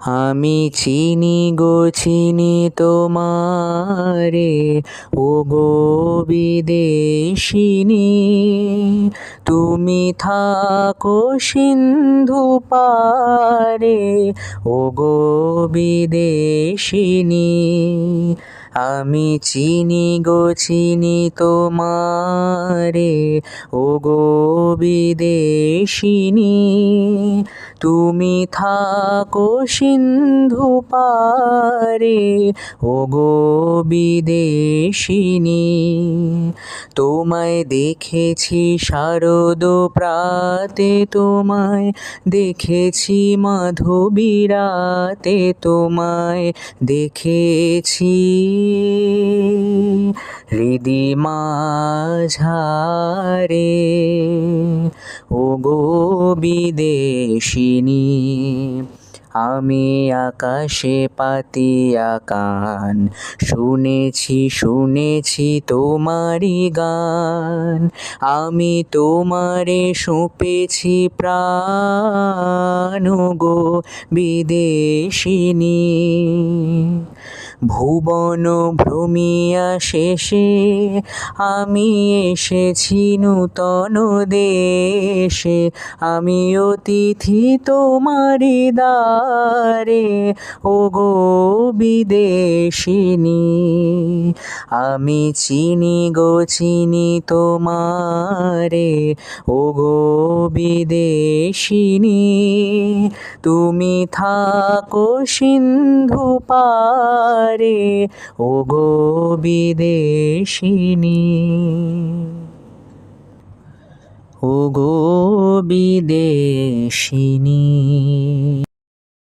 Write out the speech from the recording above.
আমি চিনি গো চিনি তোমারে, ওগো বিদেশিনী। তুমি থাকো সিন্ধু পারে, ওগো বিদেশিনী। আমি চিনি গো চিনি তোমারে, ওগো বিদেশিনী। তুমি থাকো সিন্ধু পারে, ওগো বিদেশিনী। তোমায় দেখেছি শারদ প্রাতে, তোমায় দেখেছি মাধবী রাতে, তোমায় দেখেছি হৃদি মাঝারে, ওগো বিদেশিনী। আমি আকাশে পাতিয়া কান, শুনেছি শুনেছি তোমারি গান। আমি তোমারে সঁপেছি প্রাণ, গো বিদেশিনী। ভুবন ভ্রমিয়া শেষে আমি এসেছি নূতন দেশে, আমি অতিথি তোমারি দ্বারে, ওগো বিদেশিনী। আমি চিনি গো চিনি তোমারে, ওগো বিদেশিনী। তুমি থাকো সিন্ধু পারে, ওগো বিদেশিনী। ওগো বিদেশিনী।